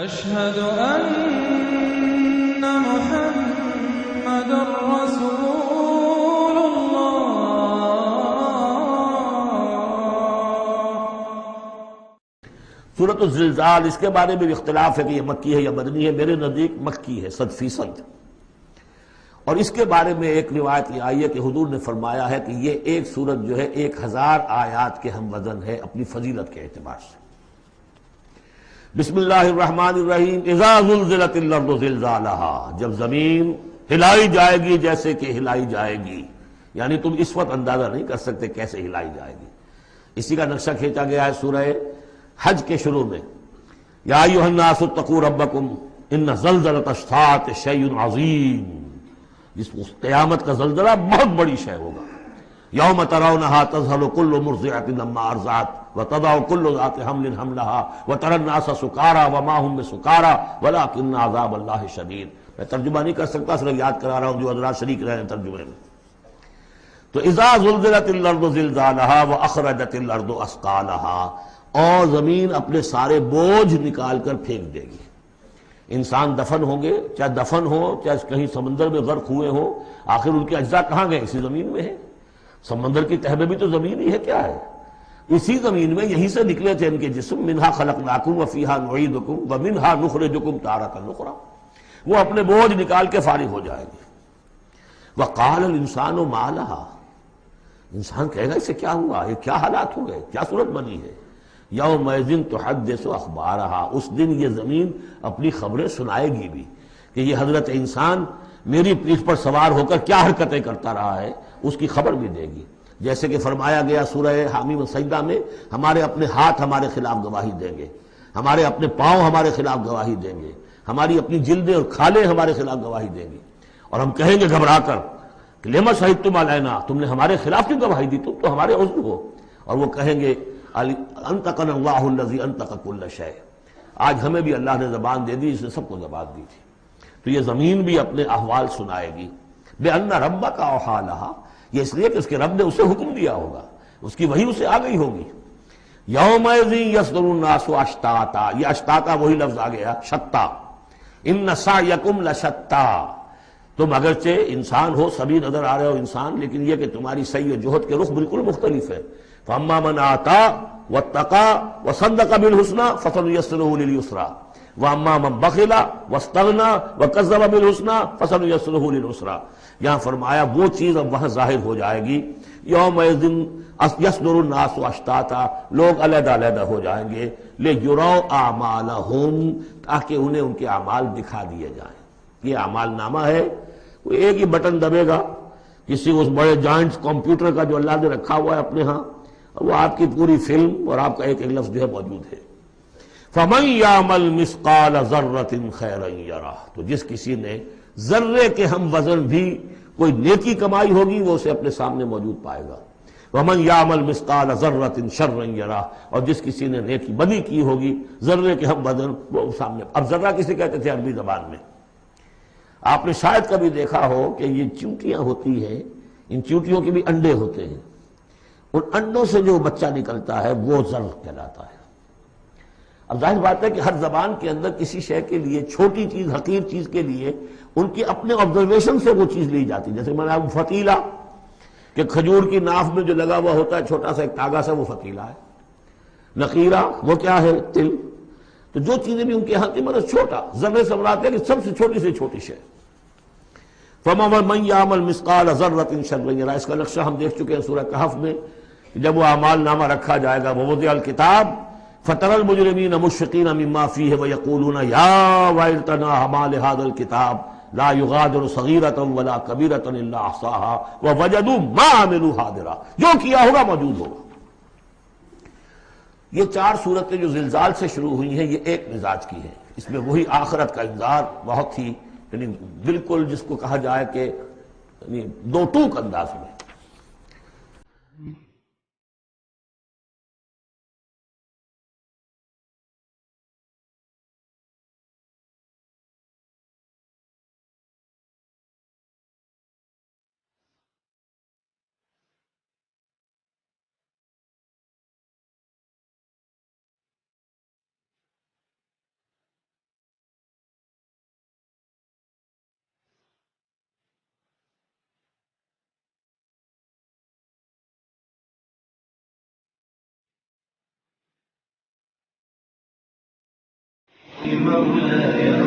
أشهد أن محمد رسول الله۔ سورۃ الزلزال، اس کے بارے میں بھی اختلاف ہے کہ یہ مکی ہے یا مدنی ہے۔ میرے نزدیک مکی ہے 100%۔ اور اس کے بارے میں ایک روایت یہ آئی ہے کہ حضور نے فرمایا ہے کہ یہ ایک سورت جو ہے 1000 آیات کے ہم وزن ہے اپنی فضیلت کے اعتبار سے۔ بسم اللہ الرحمن الرحیم۔ اذا زلزلت الارض زلزالہا، جب زمین ہلائی جائے گی جیسے کہ ہلائی جائے گی، یعنی تم اس وقت اندازہ نہیں کر سکتے کیسے ہلائی جائے گی۔ اسی کا نقشہ کھینچا گیا ہے سورہ حج کے شروع میں، یا ایھا الناس اتقوا ربکم ان زلزلۃ الساعۃ شیء عظیم، جس قیامت کا زلزلہ بہت بڑی شے ہوگا۔ یوم ترونھا تذہل کل مرضعۃ عما ارضعت وتضع کل ذات حمل حملھا وتری الناس سکارى وما هم بسکارى ولکن عذاب اللہ شدید۔ میں ترجمہ نہیں کر سکتا، صرف یاد کرا رہا ہوں جو حضرات شریک رہے ہیں ترجمے میں۔ تو اذا زلزلت الارض زلزالھا واخرجت الارض اثقالھا، اور زمین اپنے سارے بوجھ نکال کر پھینک دے گی۔ انسان دفن ہوں گے، چاہے دفن ہو چاہے کہیں سمندر میں غرق ہوئے ہوں، آخر ان کے اجزاء کہاں گئے؟ اسی زمین میں ہے۔ سمندر کی تہ میں بھی تو زمین ہی ہے، کیا ہے؟ اسی زمین میں، یہیں سے نکلے تھے ان کے جسم۔ منہا خلقناکم وفیہا نعیدکم ومنہا نخرجکم تارۃ اخری، وہ اپنے بوجھ نکال کے فارغ ہو جائے گی۔ وقال الانسان ما لہا، انسان کہے گا اسے کیا ہوا، یہ کیا حالات ہو گئے، کیا صورت بنی ہے؟ یومئذ تحدث اخبارہا، اس دن یہ زمین اپنی خبریں سنائے گی بھی کہ یہ حضرت انسان میری پیٹھ پر سوار ہو کر کیا حرکتیں کرتا رہا ہے، اس کی خبر بھی دے گی۔ جیسے کہ فرمایا گیا سورہ حامیم سجدہ میں، ہمارے اپنے ہاتھ ہمارے خلاف گواہی دیں گے، ہمارے اپنے پاؤں ہمارے خلاف گواہی دیں گے، ہماری اپنی جلدیں اور کھالیں ہمارے خلاف گواہی دیں گی، اور ہم کہیں گے گھبرا کر کہ لما شہدتم علینا، تم نے ہمارے خلاف کیوں گواہی دی، تم تو ہمارے عضو ہو۔ اور وہ کہیں گے انطقنا اللہ الذی انطق کل شیء، آج ہمیں بھی اللہ نے زبان دے دی، اس نے سب کو زبان دی تھی۔ تو یہ زمین بھی اپنے احوال سنائے گی۔ بِأَنَّ رَبَّكَ أَوْحَىٰ لَهَا، یہ اس لیے کہ اس کے رب نے اسے حکم دیا ہوگا، اس کی وحی اسے آ گئی ہوگی۔ یومئذ یصدر الناس اشتاتا، یہ اشتاتا وہی لفظ آ گیا، شتا۔ ان سعیکم لشتا، تم اگرچہ انسان ہو، سبھی نظر آ رہے ہو انسان، لیکن یہ کہ تمہاری سعی و جہد کے رخ بالکل مختلف ہے۔ فاما من آتا واتقى وصدق بالحسنى فسنيسره لليسرى واما من بخل واستغنى وكذب بالحسنى فسنيسره للعسرى۔ یہاں فرمایا وہ چیز اب وہاں ظاہر ہو جائے گی، یومئذ یصدر الناس اشتاتا، لوگ علیحدہ علیحدہ ہو جائیں گے، لیروا اعمالهم، تاکہ انہیں ان کے اعمال دکھا دیے جائیں۔ یہ اعمال نامہ ہے، کوئی ایک ہی بٹن دبے گا کسی اس بڑے جائنٹ کمپیوٹر کا جو اللہ نے رکھا ہوا ہے اپنے ہاں، وہ آپ کی پوری فلم اور آپ کا ایک ایک لفظ جو ہے موجود ہے۔ فَمَن يَعْمَلْ مِثْقَالَ ذَرَّةٍ خَيْرًا يَرَهُ، تو جس کسی نے ذرے کے ہم وزن بھی کوئی نیکی کمائی ہوگی وہ اسے اپنے سامنے موجود پائے گا۔ وَمَن يَعْمَلْ مِثْقَالَ ذَرَّةٍ شَرًّا يَرَهُ، اور جس کسی نے نیکی بدی کی ہوگی ذرے کے ہم وزن وہ سامنے۔ اب ذرہ کسے کہتے تھے عربی زبان میں؟ آپ نے شاید کبھی دیکھا ہو کہ یہ چیونٹیاں ہوتی ہیں، ان چیونٹیوں کے بھی انڈے ہوتے ہیں، ان انڈوں سے جو بچہ نکلتا ہے وہ ذر کہلاتا ہے۔ اب ظاہر بات ہے کہ ہر زبان کے اندر کسی شے کے لیے، چھوٹی چیز، حقیر چیز کے لیے ان کی اپنے آبزرویشن سے وہ چیز لی جاتی ہے۔ جیسے میں نے آپ فتیلہ، کہ کھجور کی ناف میں جو لگا ہوا ہوتا ہے چھوٹا سا ایک تاگا سا، وہ فتیلہ ہے۔ نقیرہ وہ کیا ہے؟ تل۔ تو جو چیزیں بھی ان کے ہاں کی مطلب چھوٹا، ذرے سے مراد ہے کہ سب سے چھوٹی شے۔ فَمَن يَعْمَلْ مِثْقَالَ ذَرَّةٍ شَرًّا يَرَهُ، اس کا نقشہ ہم دیکھ چکے ہیں سورہ کہف میں، جب وہ اعمال نامہ رکھا جائے گا، وَوُضِعَ الْكِتَابُ فَتَرَى الْمُجْرِمِينَ مُشْفِقِينَ مِمَّا فِيهِ وَيَقُولُونَ يَا وَيْلَتَنَا مَا لِهَذَا الْكِتَابِ لَا يُغَادِرُ صَغِيرَةً وَلَا كَبِيرَةً إِلَّا أَحْصَاهَا وَوَجَدُوا مَا عَمِلُوا حَاضِرًا، جو کیا ہوگا موجود ہوگا۔ یہ 4 صورتیں جو زلزال سے شروع ہوئی ہیں، یہ ایک مزاج کی ہیں، اس میں وہی آخرت کا انذار بہت ہی، یعنی بالکل جس کو کہا جائے کہ دو ٹوک انداز میں۔ مولاي